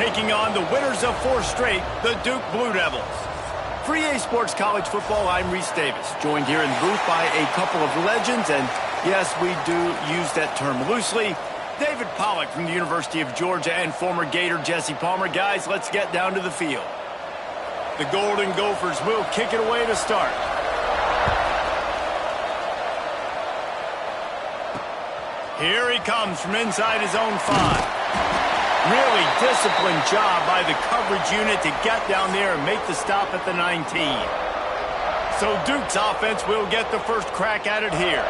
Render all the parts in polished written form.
taking on the winners of 4 straight, the Duke Blue Devils. For EA Sports College Football, I'm Reese Davis, joined here in the booth by a couple of legends, and yes, we do use that term loosely. David Pollack from the University of Georgia and former Gator Jesse Palmer. Guys, let's get down to the field. The Golden Gophers will kick it away to start. Here he comes from inside his own 5. Really disciplined job by the coverage unit to get down there and make the stop at the 19. So Duke's offense will get the first crack at it here.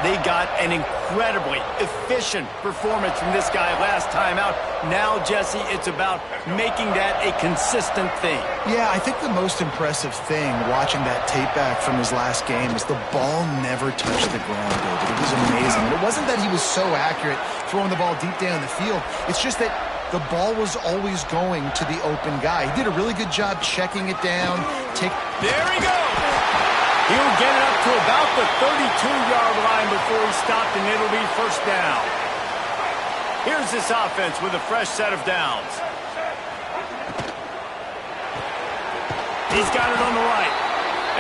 They got an incredibly efficient performance from this guy last time out. Now, Jesse, it's about making that a consistent thing. Yeah, I think the most impressive thing watching that tape back from his last game is the ball never touched the ground, David. It was amazing. And it wasn't that he was so accurate throwing the ball deep down the field. It's just that the ball was always going to the open guy. He did a really good job checking it down. There he goes! He'll get it up to about the 32-yard line before he stopped, and it'll be first down. Here's this offense with a fresh set of downs. He's got it on the right.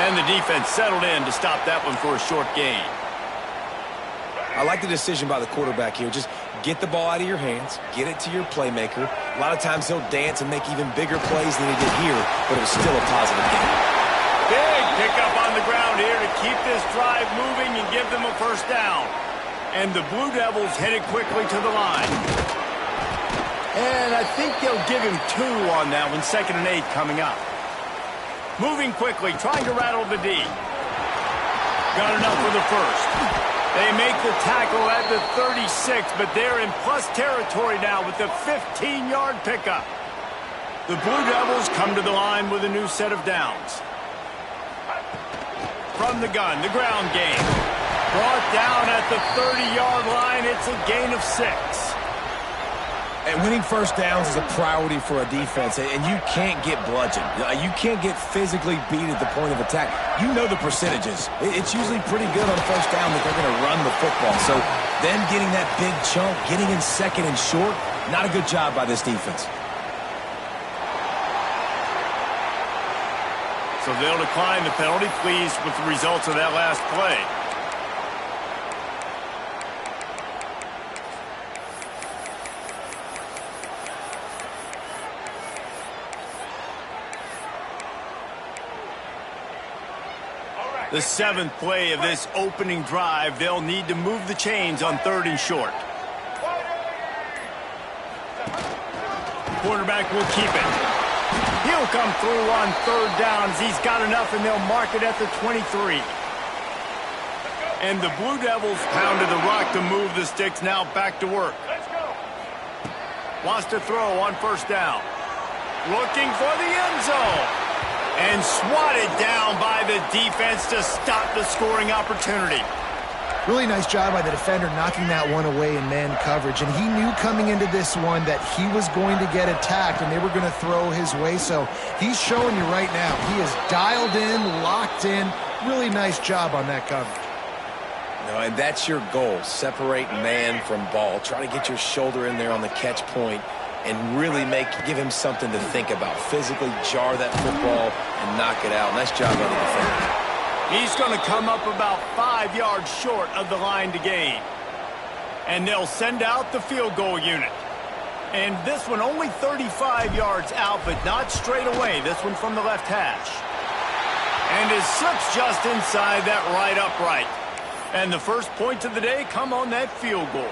And the defense settled in to stop that one for a short gain. I like the decision by the quarterback here. Just get the ball out of your hands, get it to your playmaker. A lot of times he'll dance and make even bigger plays than he did here, but it was still a positive game. Big pickup on the ground here to keep this drive moving and give them a first down. And the Blue Devils headed quickly to the line. And I think they'll give him 2 on that one, 2nd and 8 coming up. Moving quickly, trying to rattle the D. Got enough for the first. They make the tackle at the 36, but they're in plus territory now with the 15-yard pickup. The Blue Devils come to the line with a new set of downs. From the gun, the ground game. Brought down at the 30-yard line. It's a gain of 6. And winning first downs is a priority for a defense, and you can't get bludgeoned. You can't get physically beat at the point of attack. You know the percentages. It's usually pretty good on first down that they're going to run the football. So then getting that big chunk, getting in 2nd and short, not a good job by this defense. So they'll decline the penalty, pleased with the results of that last play. The 7th play of this opening drive, they'll need to move the chains on 3rd and short. Quarterback will keep it. He'll come through on 3rd downs. He's got enough, and they'll mark it at the 23. And the Blue Devils pounded the rock to move the sticks. Now back to work. Wants to throw on 1st down. Looking for the end zone. And swatted down by the defense to stop the scoring opportunity. Really nice job by the defender knocking that one away in man coverage. And he knew coming into this one that he was going to get attacked and they were going to throw his way. So he's showing you right now. He is dialed in, locked in. Really nice job on that coverage. No, and that's your goal. Separate man from ball. Try to get your shoulder in there on the catch point and really give him something to think about. Physically jar that football and knock it out. Nice job by the defender. He's going to come up about 5 yards short of the line to gain. And they'll send out the field goal unit. And this one only 35 yards out, but not straight away. This one from the left hash. And it slips just inside that right upright. And the first points of the day come on that field goal.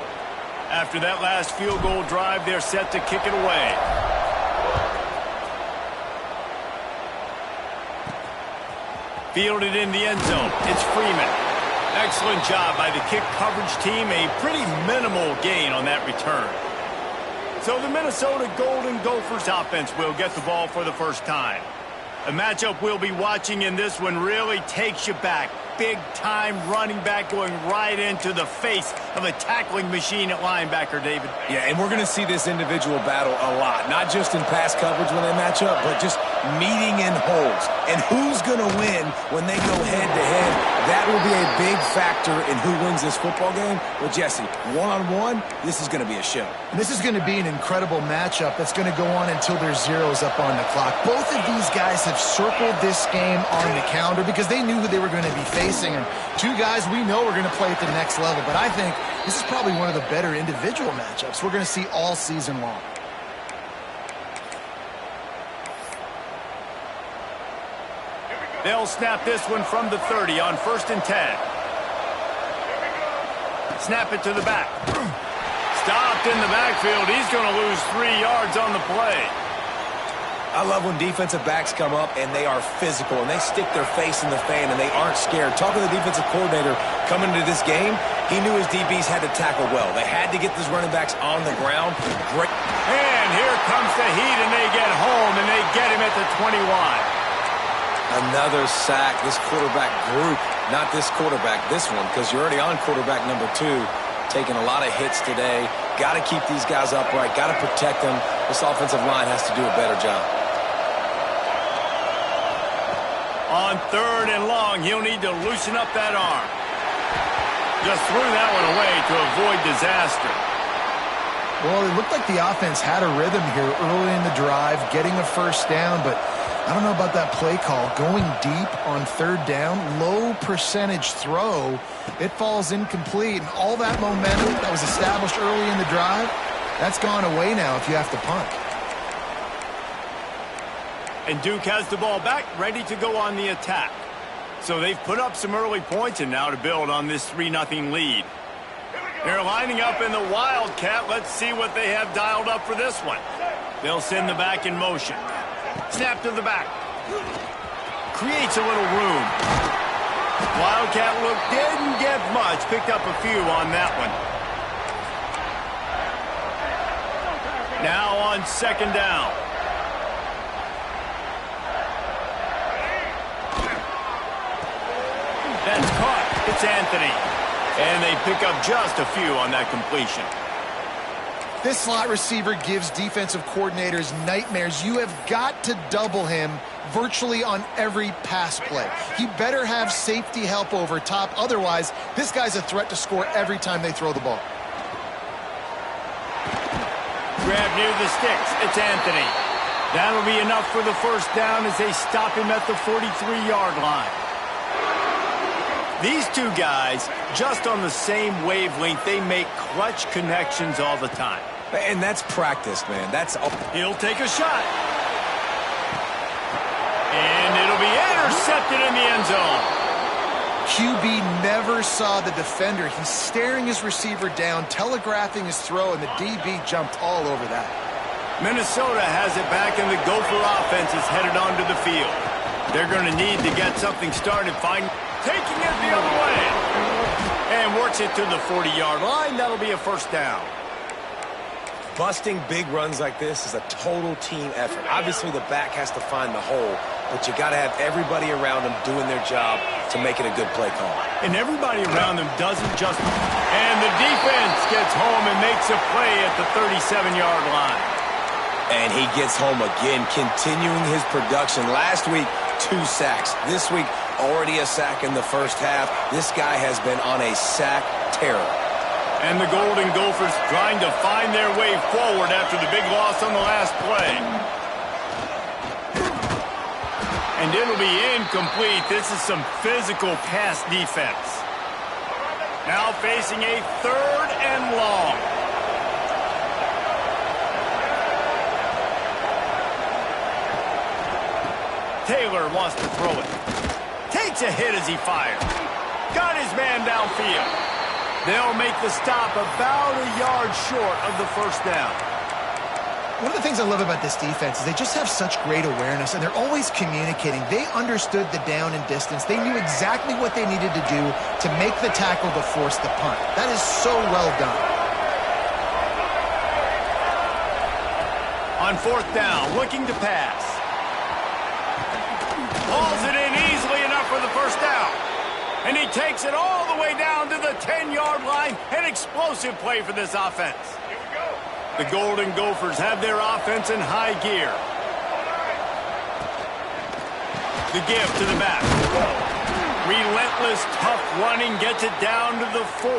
After that last field goal drive, they're set to kick it away. Fielded in the end zone. It's Freeman. Excellent job by the kick coverage team. A pretty minimal gain on that return. So the Minnesota Golden Gophers offense will get the ball for the first time. A matchup we'll be watching in this one really takes you back. Big-time running back going right into the face of a tackling machine at linebacker, David. Yeah, and we're going to see this individual battle a lot. Not just in pass coverage when they match up, but just meeting in holes. And who's going to win when they go head-to-head? That will be a big factor in who wins this football game. Well, Jesse, one-on-one, this is going to be a show. And this is going to be an incredible matchup that's going to go on until there's zeros up on the clock. Both of these guys have circled this game on the calendar because they knew who they were going to be facing. And two guys we know are going to play at the next level. But I think this is probably one of the better individual matchups we're going to see all season long. They'll snap this one from the 30 on 1st and 10. Snap it to the back. Stopped in the backfield. He's going to lose 3 yards on the play. I love when defensive backs come up and they are physical and they stick their face in the fan and they aren't scared. Talking to the defensive coordinator coming into this game, he knew his DBs had to tackle well. They had to get these running backs on the ground. Great. And here comes the heat, and they get home, and they get him at the 21. Another sack. This quarterback group, not this quarterback, this one, because you're already on quarterback number 2, taking a lot of hits today. Got to keep these guys upright, got to protect them. This offensive line has to do a better job. On 3rd and long, he'll need to loosen up that arm. Just threw that one away to avoid disaster. Well, it looked like the offense had a rhythm here early in the drive, getting a first down, but I don't know about that play call. Going deep on 3rd down, low percentage throw, it falls incomplete. And all that momentum that was established early in the drive, that's gone away now if you have to punt. And Duke has the ball back, ready to go on the attack. So they've put up some early points and now to build on this 3-0 lead. They're lining up in the Wildcat. Let's see what they have dialed up for this one. They'll send the back in motion. Snap to the back. Creates a little room. Wildcat look didn't get much. Picked up a few on that one. Now on 2nd down. That's caught. It's Anthony. And they pick up just a few on that completion. This slot receiver gives defensive coordinators nightmares. You have got to double him virtually on every pass play. He better have safety help over top. Otherwise, this guy's a threat to score every time they throw the ball. Grab near the sticks. It's Anthony. That'll be enough for the first down as they stop him at the 43-yard line. These two guys, just on the same wavelength, they make clutch connections all the time. And that's practice, man. He'll take a shot. And it'll be intercepted in the end zone. QB never saw the defender. He's staring his receiver down, telegraphing his throw, and the DB jumped all over that. Minnesota has it back, and the Gopher offense is headed onto the field. They're going to need to get something started. Taking it the other way. And works it to the 40-yard line. That'll be a first down. Busting big runs like this is a total team effort. Obviously, the back has to find the hole, but you got to have everybody around them doing their job to make it a good play call. And everybody around them doesn't just... And the defense gets home and makes a play at the 37-yard line. And he gets home again, continuing his production. Last week, 2 sacks. This week, already a sack in the first half. This guy has been on a sack terror. And the Golden Gophers trying to find their way forward after the big loss on the last play. And it'll be incomplete. This is some physical pass defense. Now facing a 3rd and long. Taylor wants to throw it. Takes a hit as he fires. Got his man downfield. They'll make the stop about a yard short of the first down. One of the things I love about this defense is they just have such great awareness, and they're always communicating. They understood the down and distance. They knew exactly what they needed to do to make the tackle to force the punt. That is so well done. On 4th down, looking to pass. Hauls it in easily enough for the first down. And he takes it all the way down to the 10-yard line. An explosive play for this offense. The Golden Gophers have their offense in high gear. The give to the back. Relentless, tough running gets it down to the 4.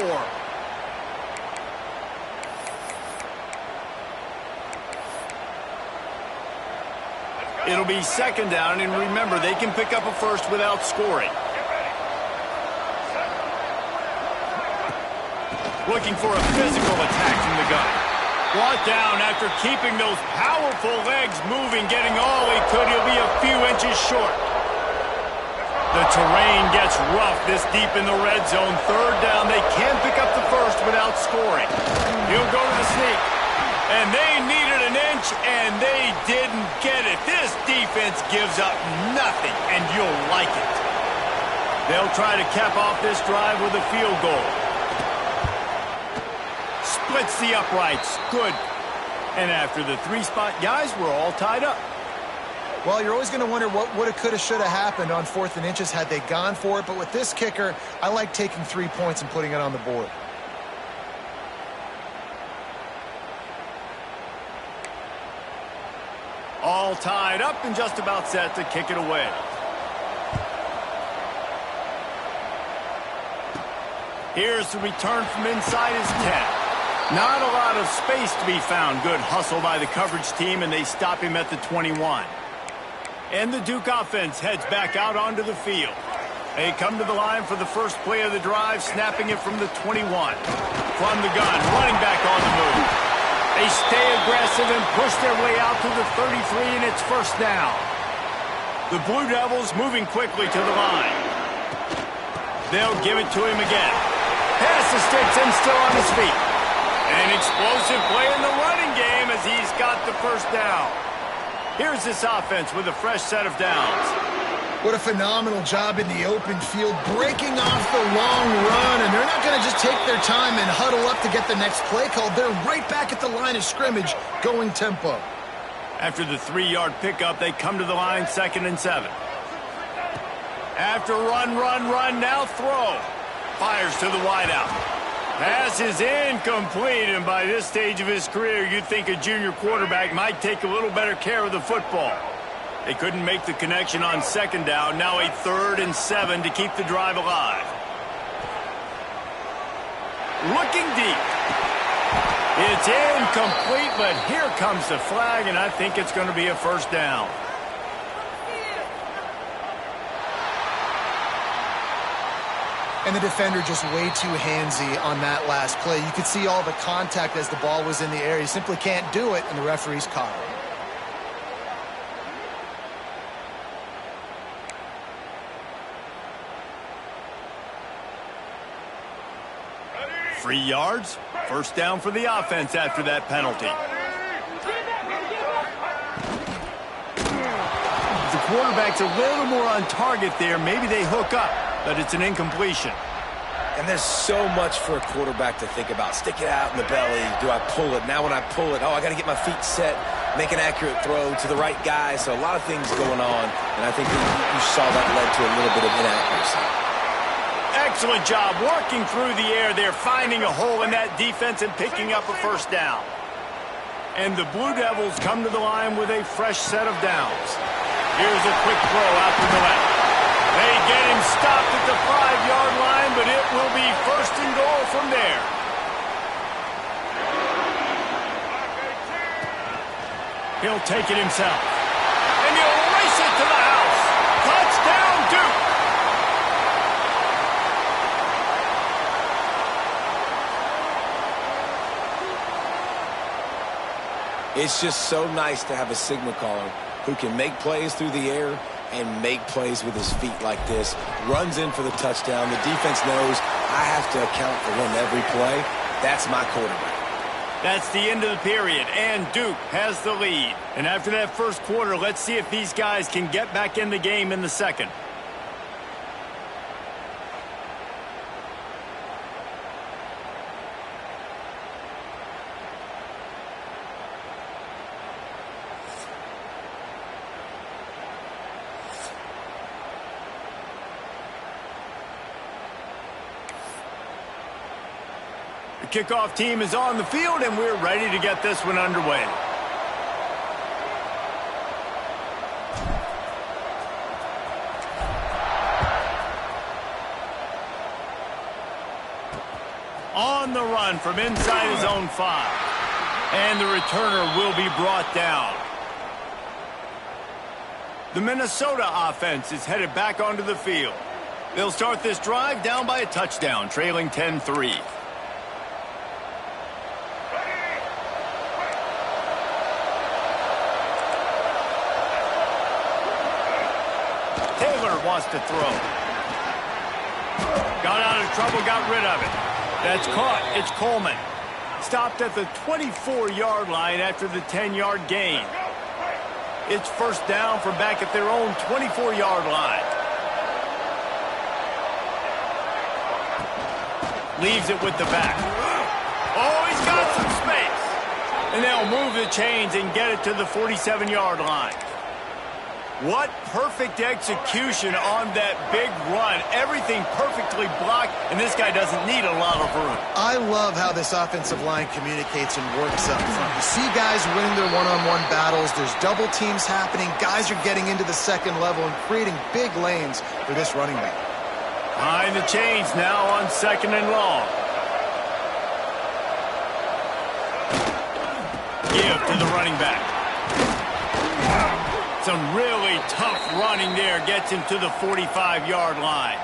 It'll be second down, and remember, they can pick up a first without scoring. Looking for a physical attack from the gun. Brought down after keeping those powerful legs moving, getting all he could. He'll be a few inches short. The terrain gets rough this deep in the red zone. Third down, they can pick up the first without scoring. He'll go to the sneak. And they needed an inch, and they didn't get it. This defense gives up nothing, and you'll like it. They'll try to cap off this drive with a field goal. Splits the uprights. Good. And after the 3-spot, guys, we're all tied up. Well, you're always going to wonder what woulda, coulda, shoulda happened on 4th and inches had they gone for it. But with this kicker, I like taking 3 points and putting it on the board. All tied up and just about set to kick it away. Here's the return from inside his 10. Not a lot of space to be found. Good hustle by the coverage team, and they stop him at the 21. And the Duke offense heads back out onto the field. They come to the line for the first play of the drive, snapping it from the 21. From the gun, running back on the move. They stay aggressive and push their way out to the 33, and it's first down. The Blue Devils moving quickly to the line. They'll give it to him again. Pass the sticks and still on his feet. An explosive play in the running game as he's got the first down. Here's this offense with a fresh set of downs. What a phenomenal job in the open field, breaking off the long run, and they're not going to just take their time and huddle up to get the next play called. They're right back at the line of scrimmage, going tempo. After the 3-yard pickup, they come to the line, 2nd and 7. After run, now throw. Fires to the wideout. Pass is incomplete, and by this stage of his career, you'd think a junior quarterback might take a little better care of the football. They couldn't make the connection on 2nd down. Now a 3rd and 7 to keep the drive alive. Looking deep. It's incomplete, but here comes the flag, and I think it's going to be a first down. And the defender just way too handsy on that last play. You could see all the contact as the ball was in the air. He simply can't do it, and the referee's caught him. 3 yards. First down for the offense after that penalty. The quarterback's a little more on target there. Maybe they hook up, but it's an incompletion. And there's so much for a quarterback to think about. Stick it out in the belly. Do I pull it? Now when I pull it, I got to get my feet set, make an accurate throw to the right guy. So a lot of things going on, and I think you saw that led to a little bit of inaccuracy. Excellent job working through the air there, finding a hole in that defense and picking up a first down. And the Blue Devils come to the line with a fresh set of downs. Here's a quick throw out to the left. They get him stopped at the 5-yard line, but it will be first and goal from there. He'll take it himself. And he'll race it to the house. Touchdown, Duke. It's just so nice to have a signal caller who can make plays through the air and make plays with his feet like this. Runs in for the touchdown. The defense knows I have to account for him every play. That's my quarterback. That's the end of the period, and Duke has the lead. And after that first quarter, let's see if these guys can get back in the game in the second. The kickoff team is on the field, and we're ready to get this one underway. on the run from inside his own 5. And the returner will be brought down. The Minnesota offense is headed back onto the field. They'll start this drive down by a touchdown, trailing 10-3. Taylor wants to throw. Got out of trouble, got rid of it. That's caught. It's Coleman. Stopped at the 24-yard line after the 10-yard gain. It's first down from back at their own 24-yard line. Leaves it with the back. Oh, he's got some space. And they'll move the chains and get it to the 47-yard line. What perfect execution on that big run. Everything perfectly blocked, and this guy doesn't need a lot of room. I love how this offensive line communicates and works up front. You see guys winning their one-on-one battles. There's double teams happening. Guys are getting into the second level and creating big lanes for this running back. Behind the chains now on 2nd and long. Give to the running back. Some really tough running there. Gets him to the 45-yard line.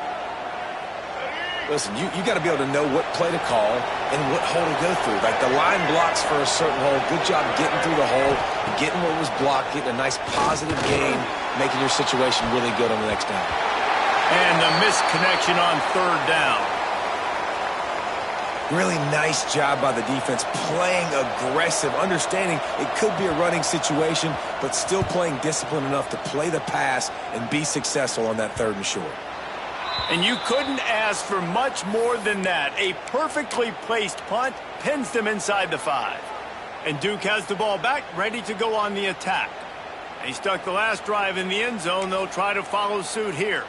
Listen, you got to be able to know what play to call and what hole to go through. Like the line blocks for a certain hole. Good job getting through the hole, getting what was blocked, getting a nice positive gain, making your situation really good on the next down. And the missed connection on 3rd down. Really nice job by the defense, playing aggressive, understanding it could be a running situation, but still playing disciplined enough to play the pass and be successful on that 3rd and short. And you couldn't ask for much more than that. A perfectly placed punt pins them inside the 5. And Duke has the ball back, ready to go on the attack. They stuck the last drive in the end zone. They'll try to follow suit here.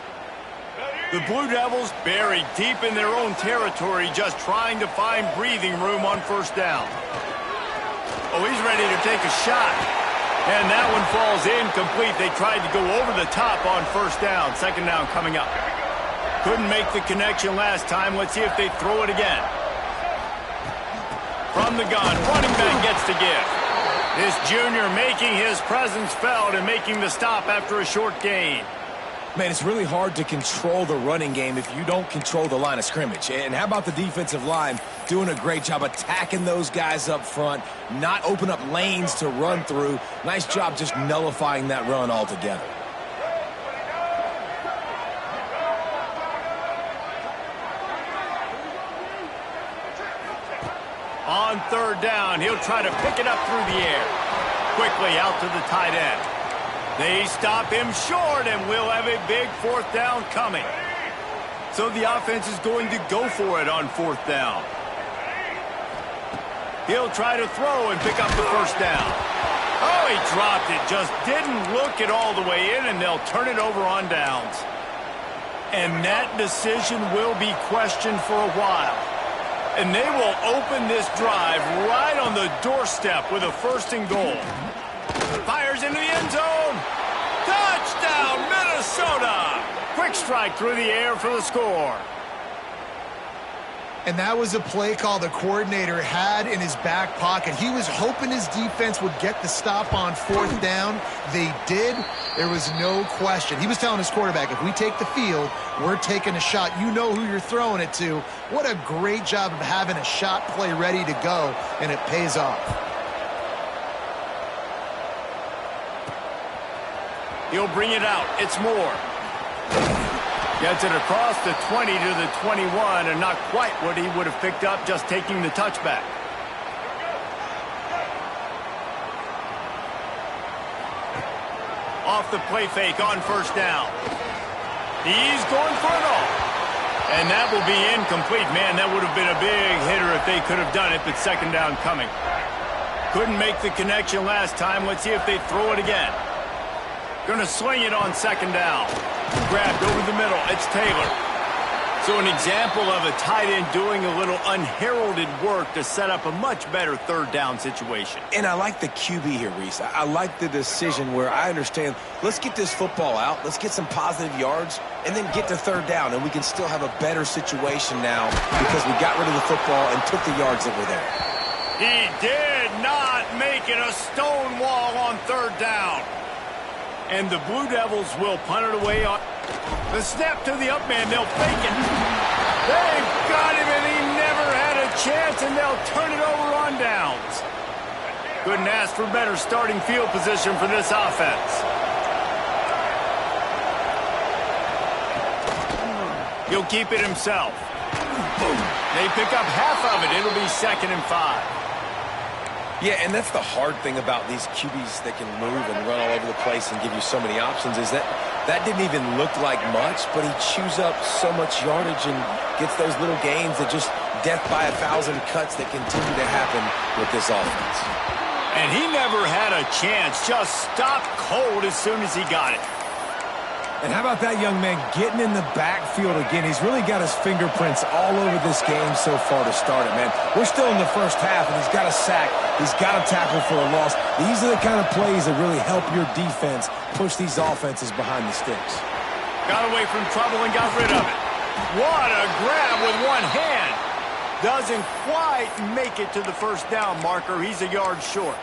The Blue Devils buried deep in their own territory, just trying to find breathing room on 1st down. Oh, he's ready to take a shot. And that one falls incomplete. They tried to go over the top on 1st down. 2nd down coming up. Couldn't make the connection last time. Let's see if they throw it again. From the gun, running back gets to give. This junior making his presence felt and making the stop after a short gain. Man, it's really hard to control the running game if you don't control the line of scrimmage. And how about the defensive line doing a great job attacking those guys up front, not open up lanes to run through. Nice job just nullifying that run altogether. On 3rd down, he'll try to pick it up through the air. Quickly out to the tight end. They stop him short, and we'll have a big 4th down coming. So the offense is going to go for it on 4th down. He'll try to throw and pick up the 1st down. Oh, he dropped it. Just didn't look it all the way in, and they'll turn it over on downs. And that decision will be questioned for a while. And they will open this drive right on the doorstep with a 1st and goal. Fires into the end zone. Touchdown, Minnesota! Quick strike through the air for the score. And that was a play call the coordinator had in his back pocket. He was hoping his defense would get the stop on 4th down. They did. There was no question. He was telling his quarterback, if we take the field, we're taking a shot. You know who you're throwing it to. What a great job of having a shot play ready to go, and it pays off. He'll bring it out. It's Moore. Gets it across the 20 to the 21, and not quite what he would have picked up just taking the touchback. Off the play fake on 1st down. He's going for it all. And that will be incomplete. Man, that would have been a big hitter if they could have done it, but 2nd down coming. Couldn't make the connection last time. Let's see if they throw it again. Going to sling it on 2nd down. Grabbed over the middle. It's Taylor. So an example of a tight end doing a little unheralded work to set up a much better third down situation. And I like the QB here, Reese. I like the decision where I understand, let's get this football out, let's get some positive yards, and then get to third down, and we can still have a better situation now because we got rid of the football and took the yards that were there. He did not make it a stone wall on third down. And the Blue Devils will punt it away on the snap to the up man. They'll fake it. They've got him, and he never had a chance, and they'll turn it over on downs. Couldn't ask for better starting field position for this offense. He'll keep it himself. They pick up half of it. It'll be 2nd and 5. Yeah, and that's the hard thing about these QBs that can move and run all over the place and give you so many options is that didn't even look like much, but he chews up so much yardage and gets those little gains that just death by 1,000 cuts that continue to happen with this offense. And he never had a chance, just stopped cold as soon as he got it. And how about that young man getting in the backfield again? He's really got his fingerprints all over this game so far to start it, man. We're still in the first half, and he's got a sack. He's got a tackle for a loss. These are the kind of plays that really help your defense push these offenses behind the sticks. Got away from trouble and got rid of it. What a grab with one hand. Doesn't quite make it to the first down marker. He's a yard short.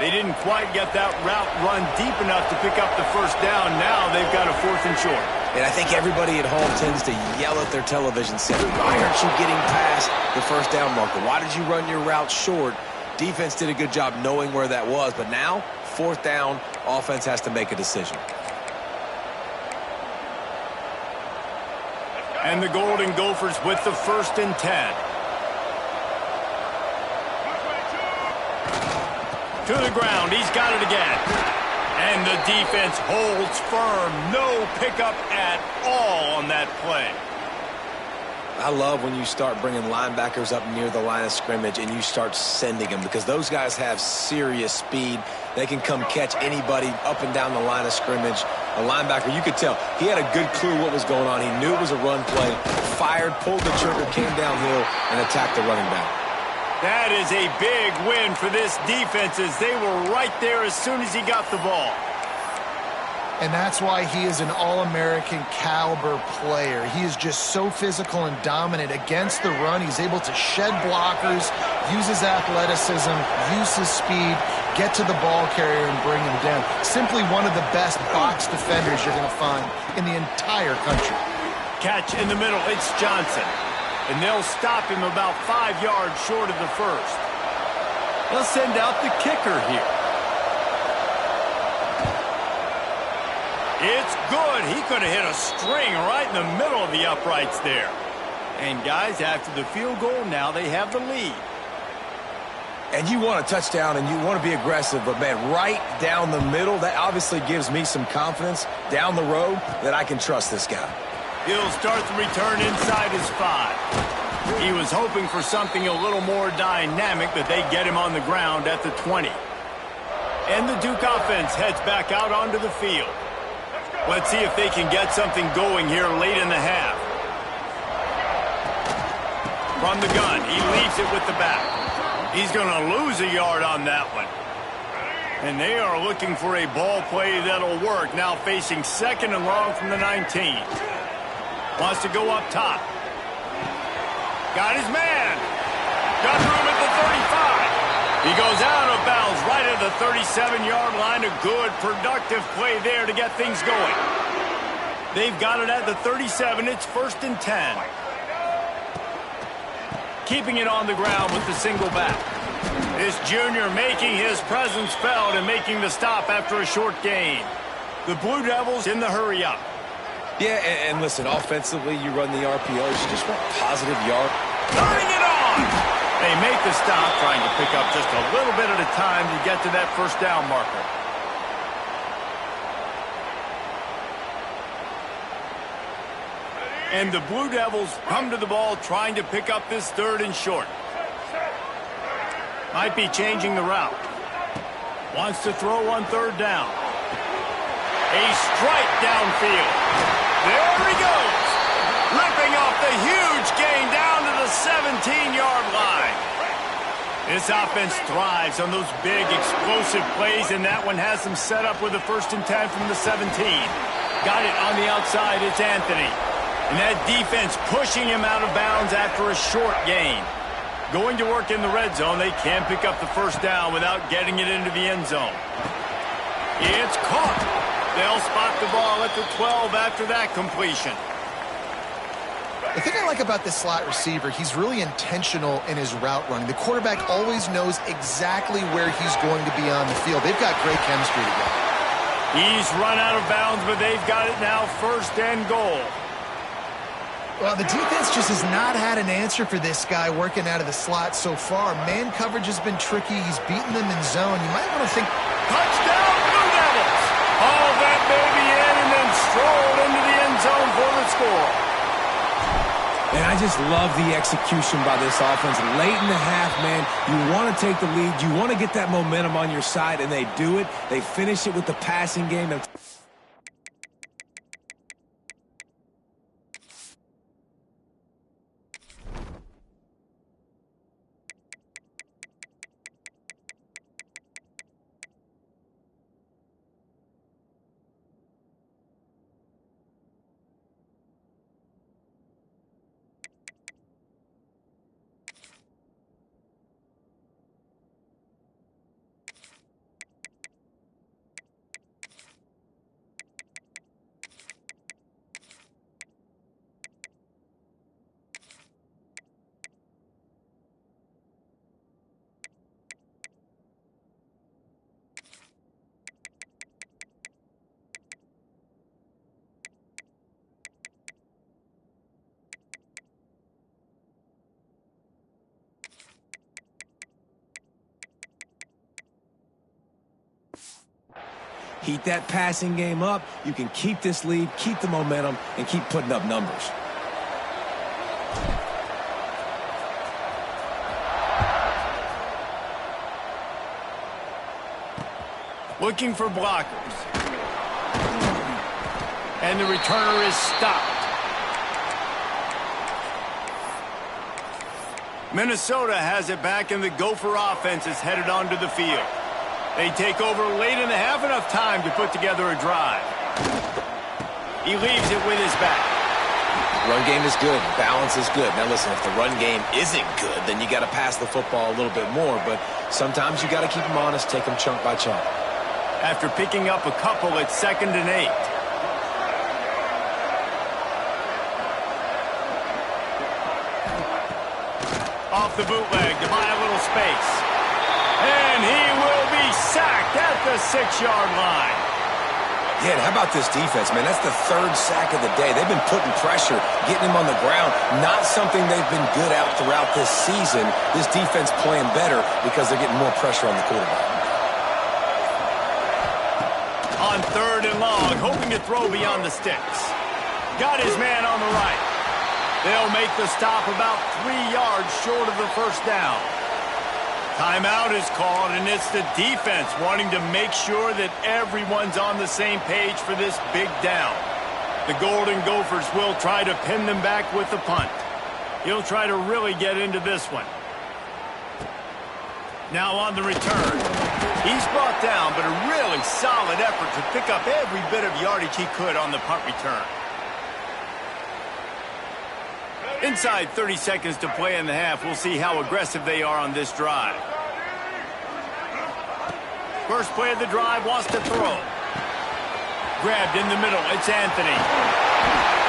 They didn't quite get that route run deep enough to pick up the first down. Now they've got a 4th and short. And I think everybody at home tends to yell at their television set. Why aren't you getting past the first down marker? Why did you run your route short? Defense did a good job knowing where that was. But now, 4th down, offense has to make a decision. And the Golden Gophers with the 1st and 10. To the ground. He's got it again. And the defense holds firm. No pickup at all on that play. I love when you start bringing linebackers up near the line of scrimmage and you start sending them because those guys have serious speed. They can come catch anybody up and down the line of scrimmage. A linebacker, you could tell, he had a good clue what was going on. He knew it was a run play, fired, pulled the trigger, came downhill, and attacked the running back. That is a big win for this defense as they were right there as soon as he got the ball. And that's why he is an All-American caliber player. He is just so physical and dominant against the run. He's able to shed blockers, use his athleticism, use his speed, get to the ball carrier and bring him down. Simply one of the best box defenders you're going to find in the entire country. Catch in the middle. It's Johnson. And they'll stop him about 5 yards short of the first. They'll send out the kicker here. It's good. He could have hit a string right in the middle of the uprights there. And guys, after the field goal, now they have the lead. And you want a touchdown and you want to be aggressive, but man, right down the middle, that obviously gives me some confidence down the road that I can trust this guy. He'll start the return inside his 5. He was hoping for something a little more dynamic, but they get him on the ground at the 20. And the Duke offense heads back out onto the field. Let's see if they can get something going here late in the half. From the gun, he leaves it with the back. He's going to lose a yard on that one. And they are looking for a ball play that'll work. Now facing 2nd and long from the 19. Wants to go up top. Got his man. Got room at the 35. He goes out of bounds right at the 37-yard line. A good, productive play there to get things going. They've got it at the 37. It's 1st and 10. Keeping it on the ground with the single back. This junior making his presence felt and making the stop after a short gain. The Blue Devils in the hurry up. Yeah, and listen, offensively, you run the RPOs. You just want positive yard. Turning it on! They make the stop, trying to pick up just a little bit at a time to get to that first down marker. And the Blue Devils come to the ball trying to pick up this 3rd and short. Might be changing the route. Wants to throw on 3rd down. A strike downfield. There he goes. Ripping off the huge gain down to the 17-yard line. This offense thrives on those big, explosive plays, and that one has them set up with a 1st and 10 from the 17. Got it on the outside. It's Anthony. And that defense pushing him out of bounds after a short gain. Going to work in the red zone, they can pick up the 1st down without getting it into the end zone. It's caught. They'll spot the ball at the 12 after that completion. The thing I like about this slot receiver, he's really intentional in his route running. The quarterback always knows exactly where he's going to be on the field. They've got great chemistry together. He's run out of bounds, but they've got it now 1st and goal. Well, the defense just has not had an answer for this guy working out of the slot so far. Man coverage has been tricky. He's beaten them in zone. You might want to think... Touchdown, Blue Devils! All that baby in and then strolled into the end zone for the score. And I just love the execution by this offense. Late in the half, man, you want to take the lead. You want to get that momentum on your side, and they do it. They finish it with the passing game. Heat that passing game up. You can keep this lead, keep the momentum, and keep putting up numbers. Looking for blockers. And the returner is stopped. Minnesota has it back, and the Gopher offense is headed onto the field. They take over late in the half, enough time to put together a drive. He leaves it with his back. Run game is good. Balance is good. Now listen, if the run game isn't good, then you got to pass the football a little bit more. But sometimes you got to keep them honest, take them chunk by chunk. After picking up a couple, it's 2nd and 8. Off the bootleg to buy a little space. And he will be sacked at the 6-yard line. Yeah, and how about this defense, man? That's the 3rd sack of the day. They've been putting pressure, getting him on the ground. Not something they've been good at throughout this season. This defense playing better because they're getting more pressure on the quarterback. On 3rd and long, hoping to throw beyond the sticks. Got his man on the right. They'll make the stop about 3 yards short of the 1st down. Timeout is called, and it's the defense wanting to make sure that everyone's on the same page for this big down. The Golden Gophers will try to pin them back with the punt. He'll try to really get into this one. Now on the return. He's brought down, but a really solid effort to pick up every bit of yardage he could on the punt return. Inside 30 seconds to play in the half. We'll see how aggressive they are on this drive. First play of the drive, wants to throw. Grabbed in the middle, it's Anthony.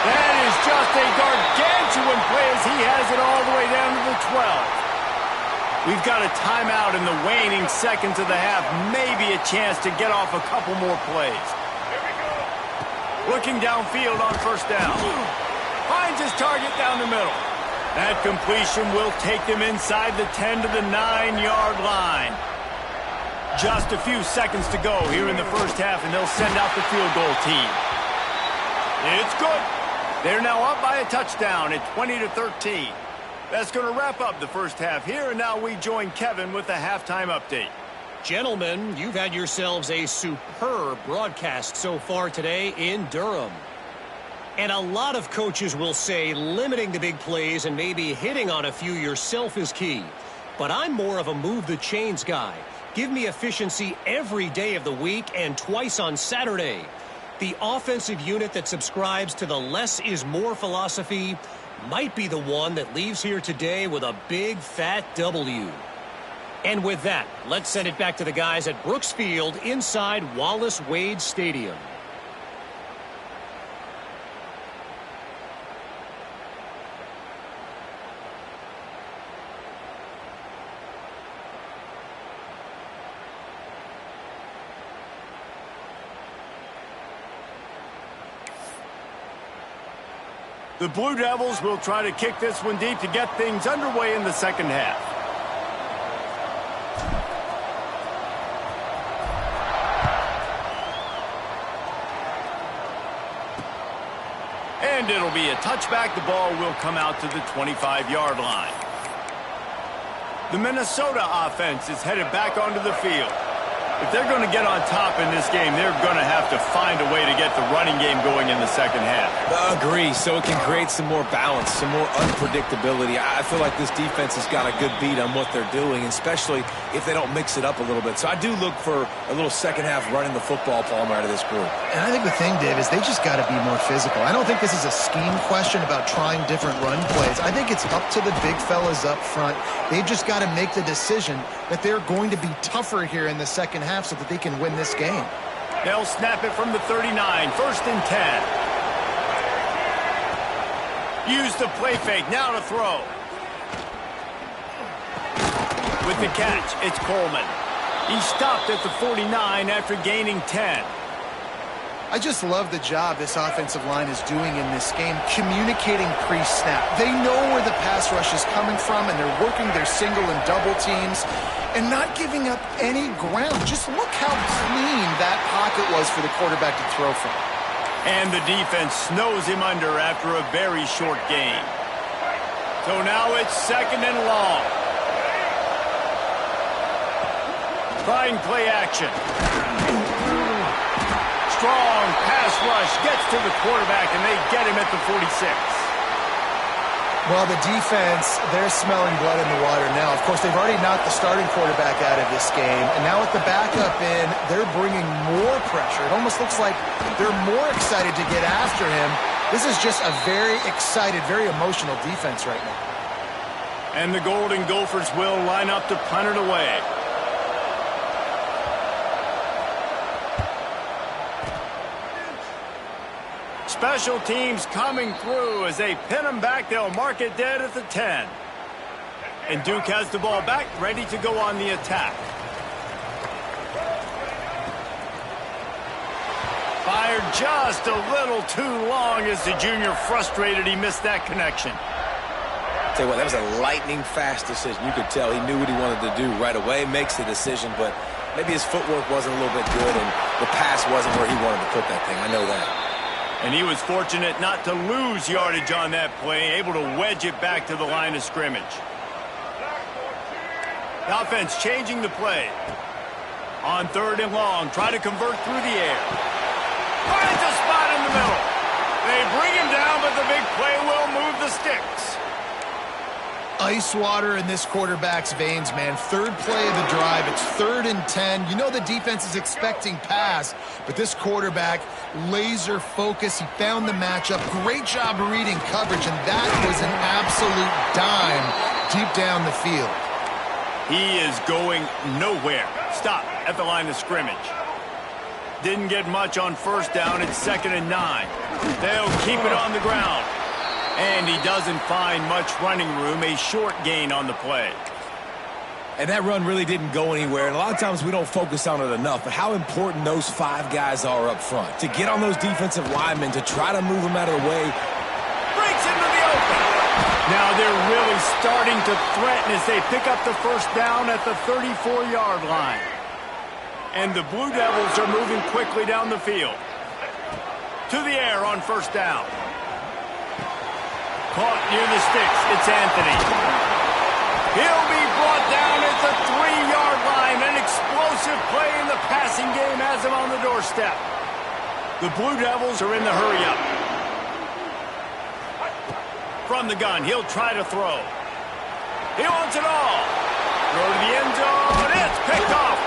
That is just a gargantuan play as he has it all the way down to the 12. We've got a timeout in the waning seconds of the half. Maybe a chance to get off a couple more plays. Looking downfield on 1st down. Finds his target down the middle. That completion will take them inside the 10 to the 9-yard line. Just a few seconds to go here in the 1st half, and they'll send out the field goal team. It's good. They're now up by a touchdown at 20-13. That's going to wrap up the 1st half here, and now we join Kevin with the halftime update. Gentlemen, you've had yourselves a superb broadcast so far today in Durham. And a lot of coaches will say limiting the big plays and maybe hitting on a few yourself is key. But I'm more of a move the chains guy. Give me efficiency every day of the week and twice on Saturday. The offensive unit that subscribes to the less is more philosophy might be the one that leaves here today with a big fat W. And with that, let's send it back to the guys at Brooks Field inside Wallace Wade Stadium. The Blue Devils will try to kick this one deep to get things underway in the second half. And it'll be a touchback. The ball will come out to the 25-yard line. The Minnesota offense is headed back onto the field. If they're going to get on top in this game, they're going to have to find a way to get the running game going in the second half. Agree, so it can create some more balance, some more unpredictability. I feel like this defense has got a good beat on what they're doing, especially if they don't mix it up a little bit. So I do look for a little second half running the football, Palmer, out of this group. And I think the thing, Dave, is they just got to be more physical. I don't think this is a scheme question about trying different run plays. I think it's up to the big fellas up front. They've just got to make the decision that they're going to be tougher here in the second half so that they can win this game. They'll snap it from the 39, 1st and 10. Use the play fake, now to throw. With the catch, it's Coleman. He stopped at the 49 after gaining 10. I just love the job this offensive line is doing in this game, communicating pre-snap. They know where the pass rush is coming from, and they're working their single and double teams and not giving up any ground. Just look how clean that pocket was for the quarterback to throw from. And the defense snows him under after a very short gain. So now it's 2nd and long. Trying play action. Strong pass rush gets to the quarterback, and they get him at the 46. Well, the defense, they're smelling blood in the water now. Of course, they've already knocked the starting quarterback out of this game, and now with the backup in, they're bringing more pressure. It almost looks like they're more excited to get after him. This is just a very excited, very emotional defense right now. And the Golden Gophers will line up to punt it away. Special teams coming through as they pin them back. They'll mark it dead at the 10. And Duke has the ball back, ready to go on the attack. Fired just a little too long as the junior frustrated he missed that connection. Tell you what, that was a lightning-fast decision. You could tell he knew what he wanted to do right away, makes the decision, but maybe his footwork wasn't a little bit good and the pass wasn't where he wanted to put that thing. I know that. And he was fortunate not to lose yardage on that play, able to wedge it back to the line of scrimmage. The offense changing the play. On 3rd and long, try to convert through the air. Finds a spot in the middle. They bring him down, but the big play will move the sticks. Ice water in this quarterback's veins, man. 3rd play of the drive. It's 3rd and 10. You know the defense is expecting pass, but this quarterback, laser focus. He found the matchup. Great job reading coverage, and that was an absolute dime deep down the field. He is going nowhere. Stop at the line of scrimmage. Didn't get much on 1st down. It's 2nd and 9. They'll keep it on the ground. And he doesn't find much running room, a short gain on the play. And that run really didn't go anywhere. And a lot of times we don't focus on it enough, but how important those 5 guys are up front. To get on those defensive linemen, to try to move them out of the way. Breaks into the open. Now they're really starting to threaten as they pick up the 1st down at the 34-yard line. And the Blue Devils are moving quickly down the field. To the air on 1st down. Caught near the sticks. It's Anthony. He'll be brought down at the 3-yard line. An explosive play in the passing game has him on the doorstep. The Blue Devils are in the hurry-up. From the gun, he'll try to throw. He wants it all. Throw to the end zone. It's picked off.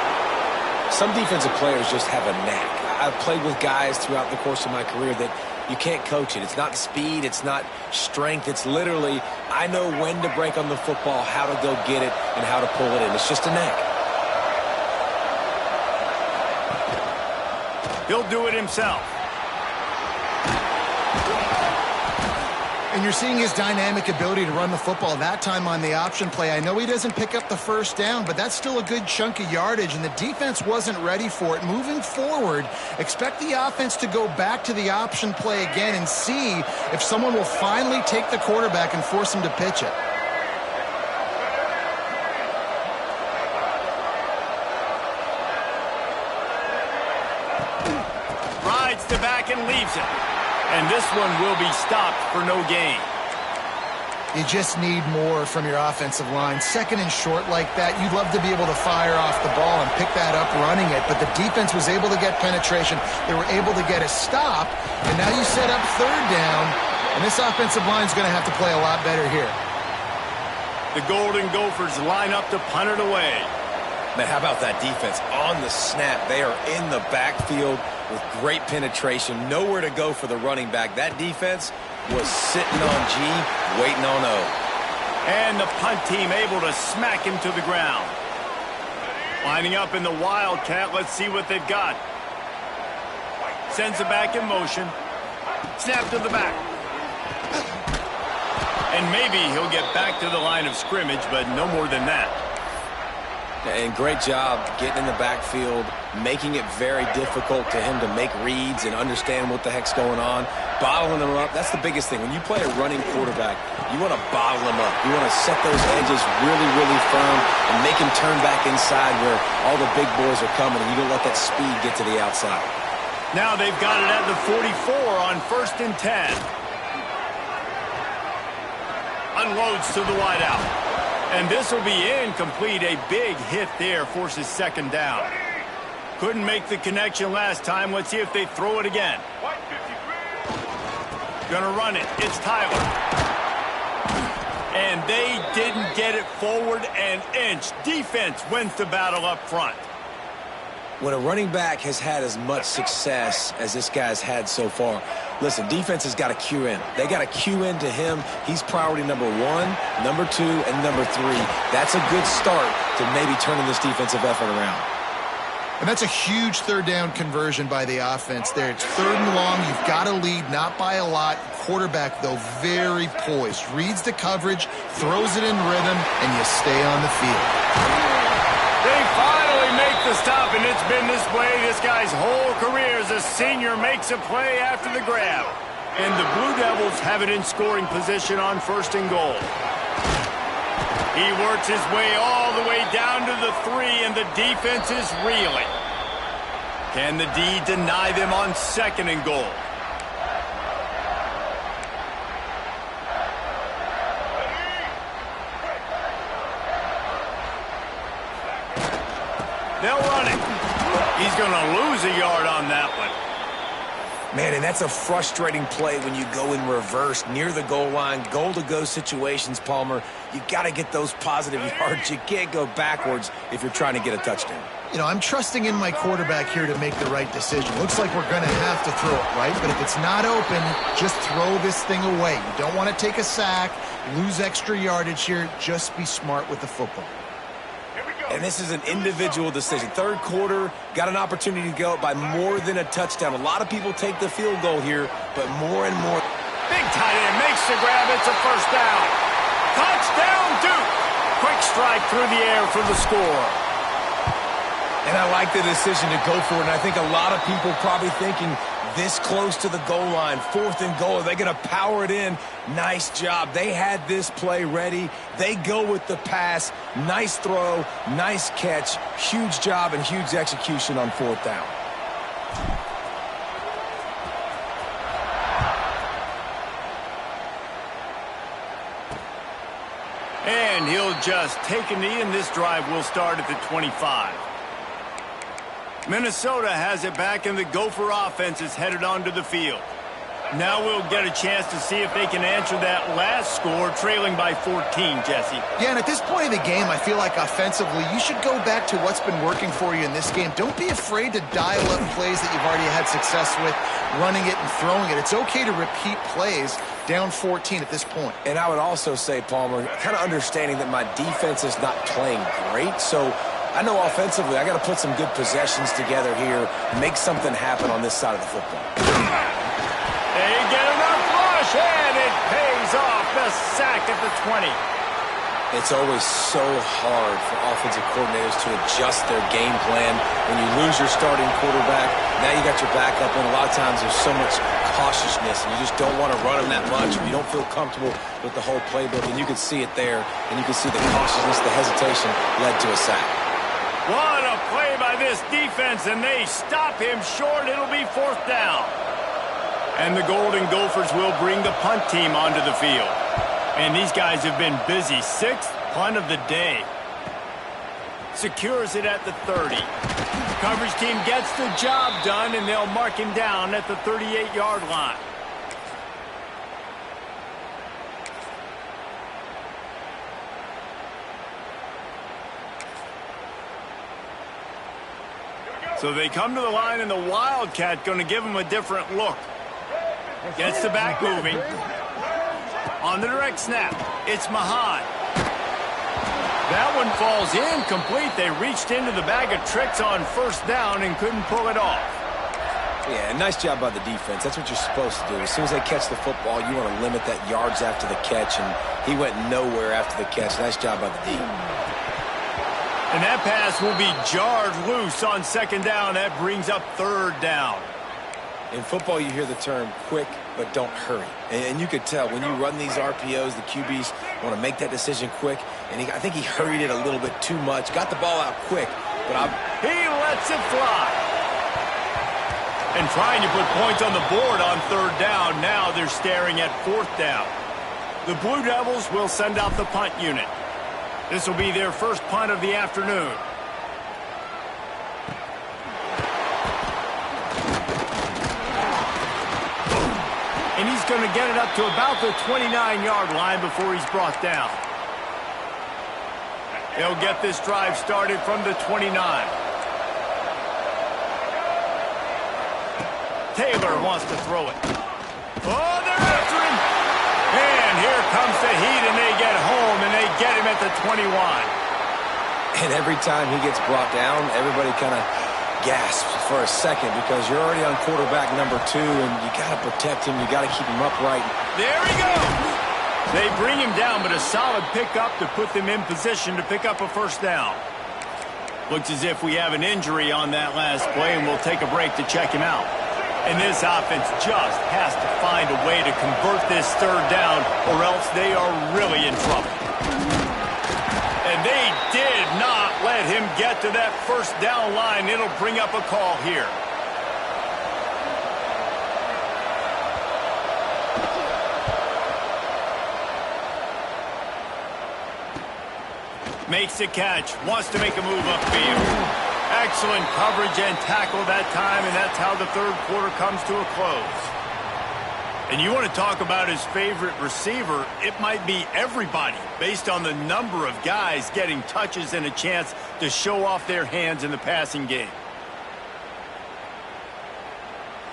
Some defensive players just have a knack. I've played with guys throughout the course of my career that you can't coach it. It's not speed. It's not strength. It's literally, I know when to break on the football, how to go get it, and how to pull it in. It's just a knack. He'll do it himself. And you're seeing his dynamic ability to run the football. That time on the option play, I know he doesn't pick up the first down, but that's still a good chunk of yardage, and the defense wasn't ready for it. Moving forward, expect the offense to go back to the option play again and see if someone will finally take the quarterback and force him to pitch it. Rides to back and leaves it. And this one will be stopped for no gain. You just need more from your offensive line. Second and short like that, you'd love to be able to fire off the ball and pick that up running it, but the defense was able to get penetration. They were able to get a stop, and now you set up third down, and this offensive line is going to have to play a lot better here. The Golden Gophers line up to punt it away. Man, how about that defense? On the snap, they are in the backfield with great penetration. Nowhere to go for the running back. That defense was sitting on G, waiting on O. And the punt team able to smack him to the ground. Lining up in the Wildcat. Let's see what they've got. Sends it back in motion. Snap to the back. And maybe he'll get back to the line of scrimmage, but no more than that. And great job getting in the backfield, making it very difficult to him to make reads and understand what the heck's going on, bottling them up. That's the biggest thing. When you play a running quarterback, you want to bottle them up. You want to set those edges really, really firm and make him turn back inside where all the big boys are coming, and you don't let that speed get to the outside. Now they've got it at the 44 on 1st and 10. Unloads to the wideout. And this will be incomplete. A big hit there forces second down. Couldn't make the connection last time. Let's see if they throw it again. Gonna run it. It's Tyler. And they didn't get it forward an inch. Defense wins the battle up front. When a running back has had as much success as this guy's had so far, listen, defense has got to cue in. They got to cue in to him. He's priority number 1, number 2, and number 3. That's a good start to maybe turning this defensive effort around. And that's a huge third down conversion by the offense there. It's 3rd and long. You've got to lead, not by a lot. Quarterback, though, very poised. Reads the coverage, throws it in rhythm, and you stay on the field. They finally make the stop, and it's been this way this guy's whole career as a senior makes a play after the grab. And the Blue Devils have it in scoring position on 1st and goal. He works his way all the way down to the 3, and the defense is reeling. Can the D deny them on 2nd and goal? They'll run it. He's going to lose a yard on that one. Man, and that's a frustrating play when you go in reverse near the goal line, goal-to-go situations, Palmer. You got to get those positive yards. You can't go backwards if you're trying to get a touchdown. You know, I'm trusting in my quarterback here to make the right decision. Looks like we're going to have to throw it, right? But if it's not open, just throw this thing away. You don't want to take a sack, lose extra yardage here. Just be smart with the football. And this is an individual decision. 3rd quarter, got an opportunity to go up by more than a touchdown. A lot of people take the field goal here, but more and more. Big tight end makes the grab. It's a 1st down. Touchdown, Duke. Quick strike through the air for the score. And I like the decision to go for it. And I think a lot of people probably thinking this close to the goal line, 4th and goal, are they going to power it in? Nice job. They had this play ready. They go with the pass. Nice throw, nice catch. Huge job and huge execution on 4th down. And he'll just take a knee, and this drive will start at the 25. Minnesota has it back, and the Gopher offense is headed onto the field. Now we'll get a chance to see if they can answer that last score, trailing by 14, Jesse. Yeah, and at this point in the game, I feel like offensively, you should go back to what's been working for you in this game. Don't be afraid to dial up plays that you've already had success with, running it and throwing it. It's okay to repeat plays down 14 at this point. And I would also say, Palmer, kind of understanding that my defense is not playing great, so I know offensively I got to put some good possessions together here, make something happen on this side of the football. They get enough rush, and it pays off. The sack at the 20. It's always so hard for offensive coordinators to adjust their game plan. When you lose your starting quarterback, now you got your backup, and a lot of times there's so much cautiousness, and you just don't want to run them that much, or you don't feel comfortable with the whole playbook, and you can see it there, and you can see the cautiousness, the hesitation led to a sack. What a play by this defense, and they stop him short. It'll be 4th down. And the Golden Gophers will bring the punt team onto the field. And these guys have been busy. 6th punt of the day. Secures it at the 30. Coverage team gets the job done, and they'll mark him down at the 38-yard line. So they come to the line, and the Wildcat going to give them a different look. Gets the back moving. On the direct snap, it's Mahan. That one falls incomplete. They reached into the bag of tricks on 1st down and couldn't pull it off. Yeah, nice job by the defense. That's what you're supposed to do. As soon as they catch the football, you want to limit that yards after the catch, and he went nowhere after the catch. Nice job by the D. And that pass will be jarred loose on 2nd down. That brings up 3rd down. In football, you hear the term quick, but don't hurry. And you could tell when you run these RPOs, the QBs want to make that decision quick. And I think he hurried it a little bit too much. Got the ball out quick, but he lets it fly. And trying to put points on the board on 3rd down. Now they're staring at 4th down. The Blue Devils will send out the punt unit. This will be their first punt of the afternoon. And he's going to get it up to about the 29-yard line before he's brought down. They'll get this drive started from the 29. Taylor wants to throw it. Oh, they're after him. And here comes the heat, and they get home, and they get him at the 21. And every time he gets brought down, everybody kind of gasps for a second because you're already on quarterback number 2, and you got to protect him. You got to keep him upright. There he goes. They bring him down, but a solid pickup to put them in position to pick up a 1st down. Looks as if we have an injury on that last play, and we'll take a break to check him out. And this offense just has to find a way to convert this 3rd down, or else they are really in trouble. And they did not let him get to that 1st down line. It'll bring up a call here. Makes the catch, wants to make a move upfield. Excellent coverage and tackle that time, and that's how the 3rd quarter comes to a close. And you want to talk about his favorite receiver, it might be everybody, based on the number of guys getting touches and a chance to show off their hands in the passing game.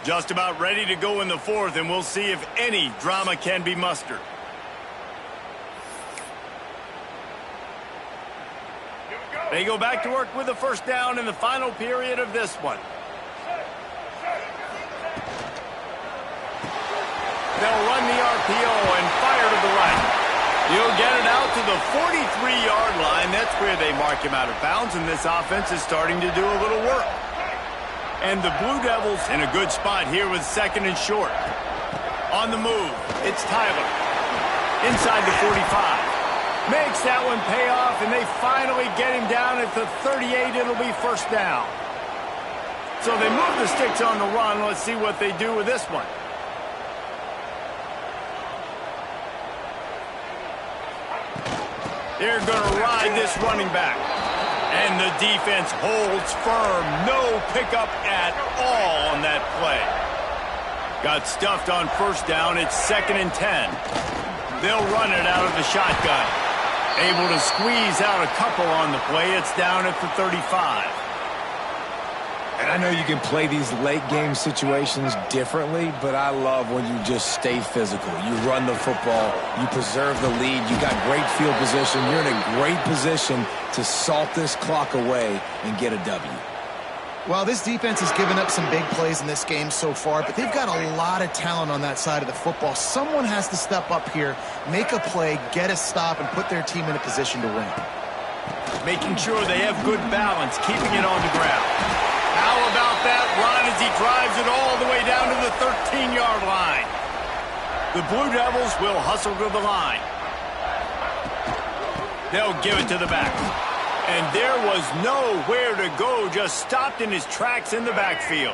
Just about ready to go in the 4th, and we'll see if any drama can be mustered. They go back to work with the 1st down in the final period of this one. They'll run the RPO and fire to the right. He'll get it out to the 43-yard line. That's where they mark him out of bounds, and this offense is starting to do a little work. And the Blue Devils in a good spot here with 2nd and short. On the move, it's Tyler. Inside the 45. Makes that one pay off, and they finally get him down at the 38. It'll be 1st down. So they move the sticks on the run. Let's see what they do with this one. They're going to ride this running back. And the defense holds firm. No pickup at all on that play. Got stuffed on first down. It's 2nd and 10. They'll run it out of the shotgun. Able to squeeze out a couple on the play. It's down at the 35. And I know you can play these late-game situations differently, but I love when you just stay physical. You run the football. You preserve the lead. You got great field position. You're in a great position to salt this clock away and get a W. Well, this defense has given up some big plays in this game so far, but they've got a lot of talent on that side of the football. Someone has to step up here, make a play, get a stop, and put their team in a position to win. Making sure they have good balance, keeping it on the ground. How about that run as he drives it all the way down to the 13-yard line? The Blue Devils will hustle to the line. They'll give it to the back. And there was nowhere to go, just stopped in his tracks in the backfield.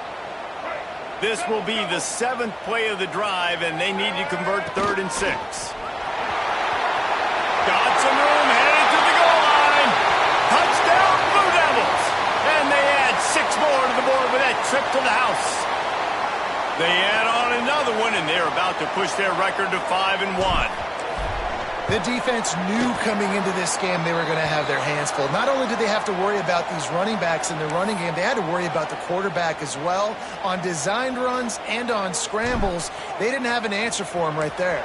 This will be the 7th play of the drive, and they need to convert 3rd and 6. Got some room, headed to the goal line. Touchdown, Blue Devils. And they add 6 more to the board with that trip to the house. They add on another one, and they're about to push their record to 5-1. The defense knew coming into this game they were going to have their hands full. Not only did they have to worry about these running backs in the running game, they had to worry about the quarterback as well. On designed runs and on scrambles, they didn't have an answer for him right there.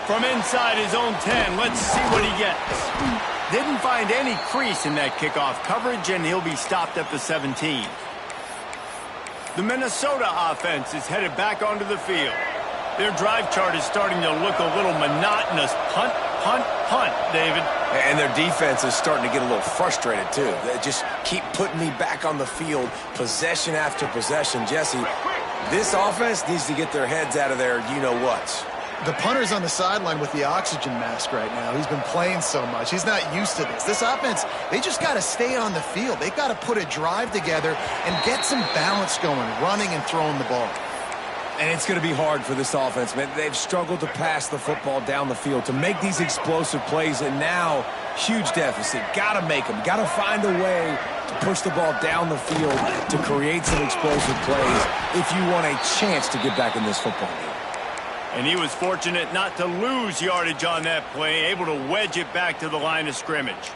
From inside his own 10, let's see what he gets. Didn't find any crease in that kickoff coverage, and he'll be stopped at the 17. The Minnesota offense is headed back onto the field. Their drive chart is starting to look a little monotonous. Punt, punt, punt, David. And their defense is starting to get a little frustrated, too. They just keep putting me back on the field, possession after possession. Jesse, this offense needs to get their heads out of their you-know-whats. The punter's on the sideline with the oxygen mask right now. He's been playing so much. He's not used to this. This offense, they just got to stay on the field. They've got to put a drive together and get some balance going, running and throwing the ball. And it's going to be hard for this offense, man. They've struggled to pass the football down the field, to make these explosive plays, and now, huge deficit. Got to make them. Got to find a way to push the ball down the field to create some explosive plays if you want a chance to get back in this football game. And he was fortunate not to lose yardage on that play, able to wedge it back to the line of scrimmage.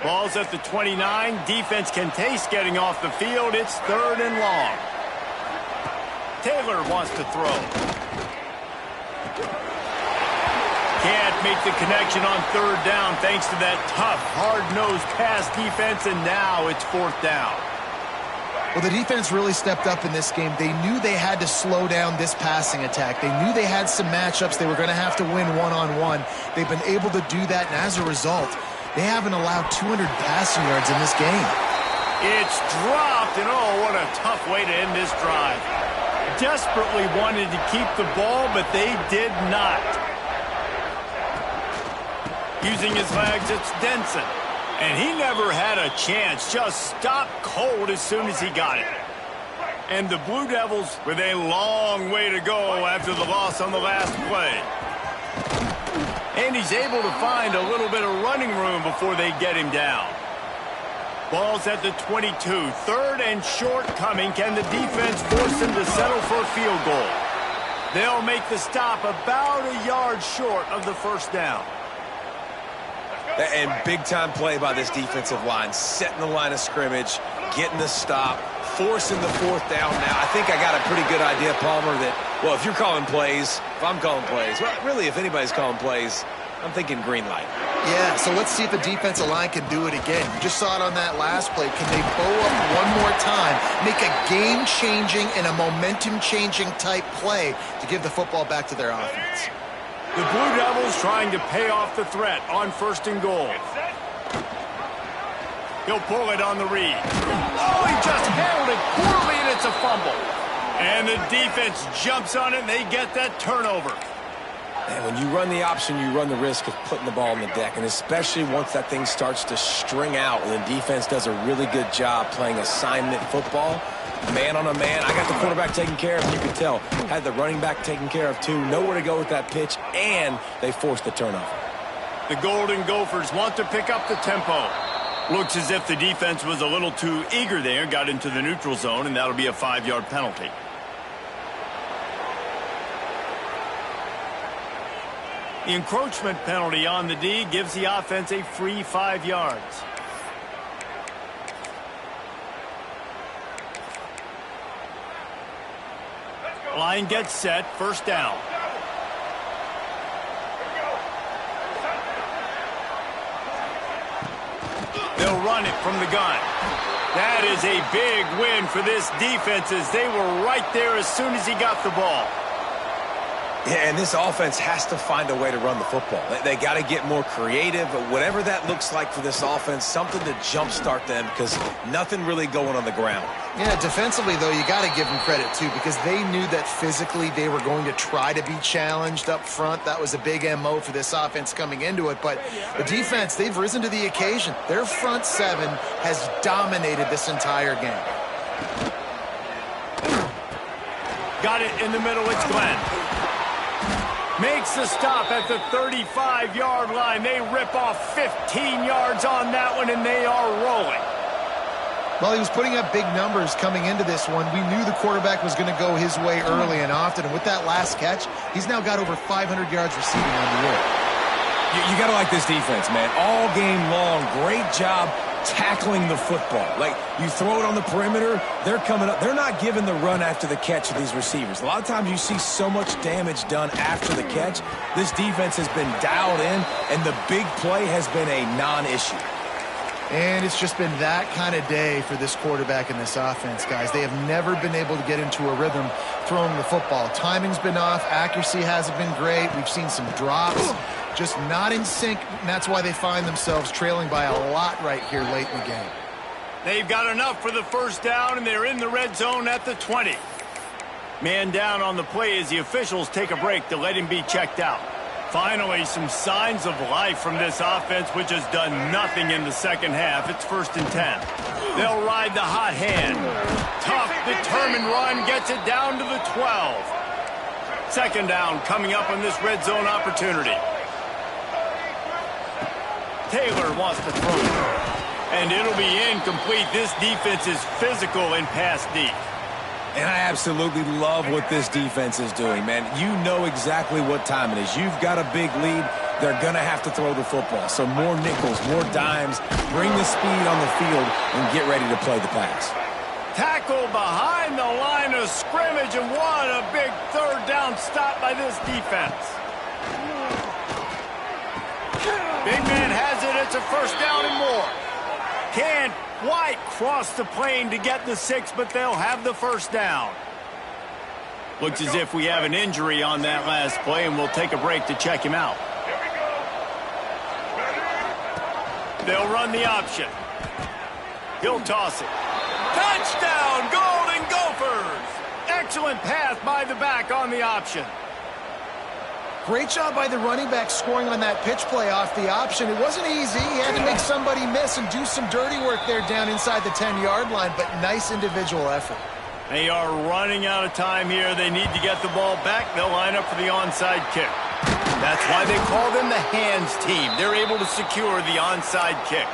Ball's at the 29. Defense can taste getting off the field. It's 3rd and long. Taylor wants to throw. Can't make the connection on 3rd down thanks to that tough, hard-nosed pass defense, and now it's 4th down. Well, the defense really stepped up in this game. They knew they had to slow down this passing attack. They knew they had some matchups they were going to have to win one-on-one. They've been able to do that, and as a result, they haven't allowed 200 passing yards in this game. It's dropped, and oh, what a tough way to end this drive. Desperately wanted to keep the ball, but they did not. Using his legs, it's Denson. And he never had a chance, just stopped cold as soon as he got it. And the Blue Devils with a long way to go after the loss on the last play. And he's able to find a little bit of running room before they get him down. Ball's at the 22. 3rd and short coming. Can the defense force him to settle for a field goal? They'll make the stop about a yard short of the 1st down. And big-time play by this defensive line, setting the line of scrimmage, getting the stop, forcing the 4th down now. I think I got a pretty good idea, Palmer, that, well, if you're calling plays, if I'm calling plays, well, really, if anybody's calling plays, I'm thinking green light. Yeah, so let's see if the defensive line can do it again. You just saw it on that last play. Can they bow up one more time, make a game-changing and a momentum-changing type play to give the football back to their offense? The Blue Devils trying to pay off the threat on 1st and goal. He'll pull it on the read. Oh, he just handled it poorly, and it's a fumble. And the defense jumps on it, and they get that turnover. And when you run the option, you run the risk of putting the ball on the deck, and especially once that thing starts to string out, and the defense does a really good job playing assignment football, man on a man. I got the quarterback taken care of, you can tell. Had the running back taken care of, too. Nowhere to go with that pitch, and they forced the turnover. The Golden Gophers want to pick up the tempo. Looks as if the defense was a little too eager there, got into the neutral zone, and that'll be a 5-yard penalty. The encroachment penalty on the D gives the offense a free 5 yards. Line gets set, first down. They'll run it from the gun. That is a big win for this defense as they were right there as soon as he got the ball. Yeah, and this offense has to find a way to run the football. They got to get more creative, but whatever that looks like for this offense, something to jumpstart them because nothing really going on the ground. Yeah, defensively, though, you got to give them credit, too, because they knew that physically they were going to try to be challenged up front. That was a big MO for this offense coming into it. But the defense, they've risen to the occasion. Their front seven has dominated this entire game. Got it in the middle. It's Glenn. Makes the stop at the 35-yard line. They rip off 15 yards on that one, and they are rolling. Well, he was putting up big numbers coming into this one. We knew the quarterback was going to go his way early and often. And with that last catch, he's now got over 500 yards receiving on the year. You got to like this defense, man. All game long, great job tackling the football. Like, you throw it on the perimeter, they're coming up. They're not giving the run after the catch to these receivers. A lot of times you see so much damage done after the catch. This defense has been dialed in, and the big play has been a non-issue. And it's just been that kind of day for this quarterback and this offense, guys. They have never been able to get into a rhythm throwing the football. Timing's been off. Accuracy hasn't been great. We've seen some drops. Just not in sync, and that's why they find themselves trailing by a lot right here late in the game. They've got enough for the first down, and they're in the red zone at the 20. Man down on the play as the officials take a break to let him be checked out. Finally, some signs of life from this offense, which has done nothing in the second half. It's 1st and 10. They'll ride the hot hand. Tough, determined run gets it down to the 12. Second down coming up on this red zone opportunity. Taylor wants to throw it. And it'll be incomplete. This defense is physical in pass deep. And I absolutely love what this defense is doing, man. You know exactly what time it is. You've got a big lead. They're going to have to throw the football. So more nickels, more dimes, bring the speed on the field, and get ready to play the pass. Tackle behind the line of scrimmage, and what a big third down stop by this defense. Big man has it. It's a first down and more. Can't quite cross the plane to get the 6, but they'll have the first down. Looks as if we have an injury on that last play, and we'll take a break to check him out. They'll run the option. He'll toss it. Touchdown, Golden Gophers! Excellent pass by the back on the option. Great job by the running back scoring on that pitch play off the option. It wasn't easy. He had to make somebody miss and do some dirty work there down inside the 10-yard line, but nice individual effort. They are running out of time here. They need to get the ball back. They'll line up for the onside kick. That's why they call them the hands team. They're able to secure the onside kick.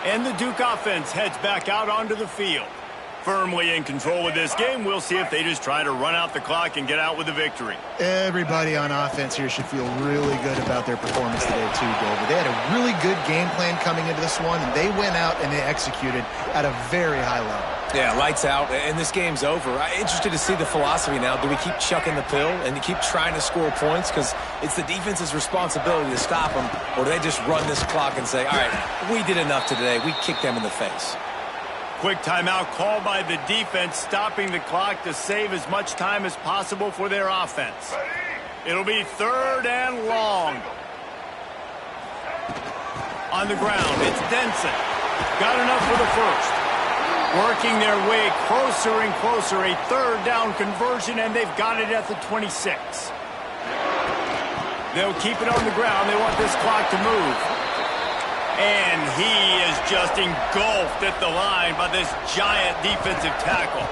And the Duke offense heads back out onto the field. Firmly in control of this game. We'll see if they just try to run out the clock and get out with a victory. Everybody on offense here should feel really good about their performance today too, David. They had a really good game plan coming into this one, and they went out and they executed at a very high level. Yeah, lights out, and this game's over. I'm interested to see the philosophy now. Do we keep chucking the pill and keep trying to score points? Because it's the defense's responsibility to stop them, or do they just run this clock and say, all right, we did enough today. We kicked them in the face. Quick timeout call by the defense, stopping the clock to save as much time as possible for their offense. It'll be 3rd and long. On the ground, it's Denson. Got enough for the first. Working their way closer and closer, a 3rd down conversion, and they've got it at the 26. They'll keep it on the ground. They want this clock to move. And he is just engulfed at the line by this giant defensive tackle.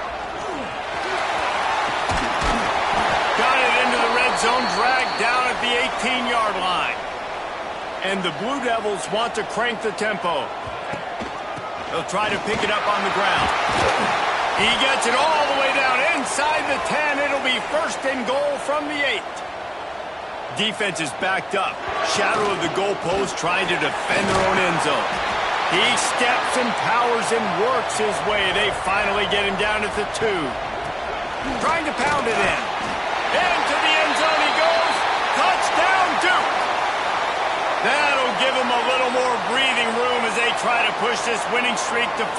Got it into the red zone, dragged down at the 18-yard line. And the Blue Devils want to crank the tempo. They'll try to pick it up on the ground. He gets it all the way down inside the 10. It'll be first and goal from the 8. Defense is backed up. Shadow of the goalpost trying to defend their own end zone. He steps and powers and works his way. They finally get him down at the 2. Trying to pound it in. Into the end zone he goes. Touchdown, Duke. That'll give him a little more breathing room as they try to push this winning streak to 5.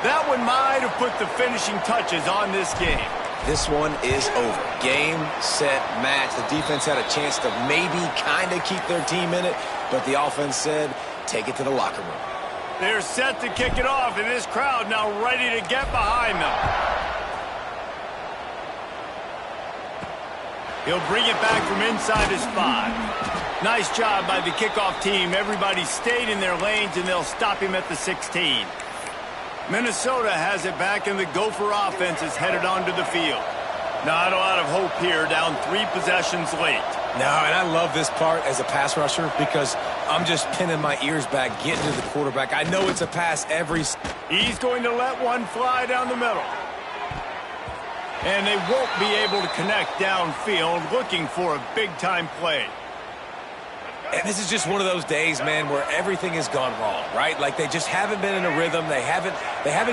That one might have put the finishing touches on this game. This one is over. Game, set, match. The defense had a chance to maybe kind of keep their team in it, but the offense said, take it to the locker room. They're set to kick it off, and this crowd now ready to get behind them. He'll bring it back from inside his 5. Nice job by the kickoff team. Everybody stayed in their lanes, and they'll stop him at the 16. Minnesota has it back, and the Gopher offense is headed onto the field. Not a lot of hope here, down 3 possessions late. No, and I love this part as a pass rusher because I'm just pinning my ears back, getting to the quarterback. I know it's a pass every... He's going to let one fly down the middle. And they won't be able to connect downfield, looking for a big-time play. And this is just one of those days, man, where everything has gone wrong, right? Like they just haven't been in a rhythm. They haven't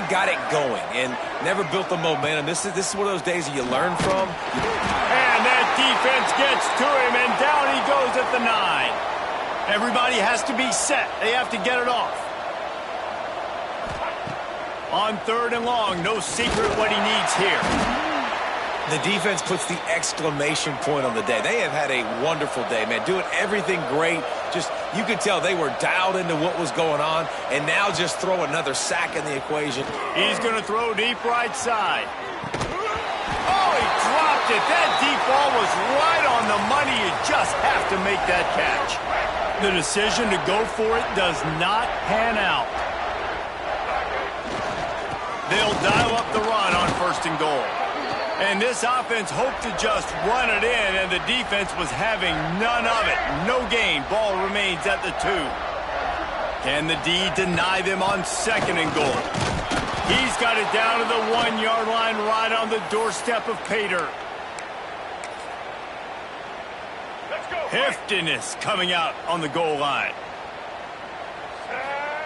got it going and never built the momentum. This is one of those days that you learn from. And that defense gets to him, and down he goes at the 9. Everybody has to be set. They have to get it off. On 3rd and long, no secret what he needs here. The defense puts the exclamation point on the day. They have had a wonderful day, man. Doing everything great. Just, you could tell they were dialed into what was going on, and now just throw another sack in the equation. He's going to throw deep right side. Oh, he dropped it. That deep ball was right on the money. You just have to make that catch. The decision to go for it does not pan out. They'll dial up the run on 1st and goal. And this offense hoped to just run it in, and the defense was having none of it. No gain. Ball remains at the 2. Can the D deny them on 2nd and goal? He's got it down to the 1-yard line right on the doorstep of Pater. Heftiness coming out on the goal line.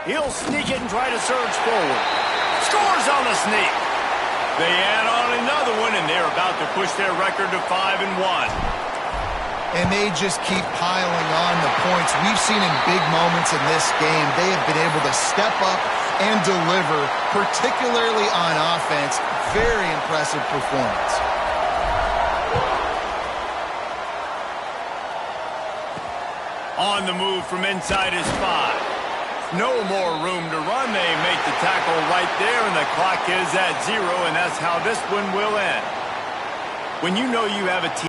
He'll sneak it and try to surge forward. Scores on the sneak. They add on another one, and they're about to push their record to 5-1. And they just keep piling on the points. We've seen in big moments in this game, they have been able to step up and deliver, particularly on offense. Very impressive performance. On the move from inside his 5. No more room to run. They make the tackle right there, and the clock is at 0, and that's how this one will end. When you know you have a team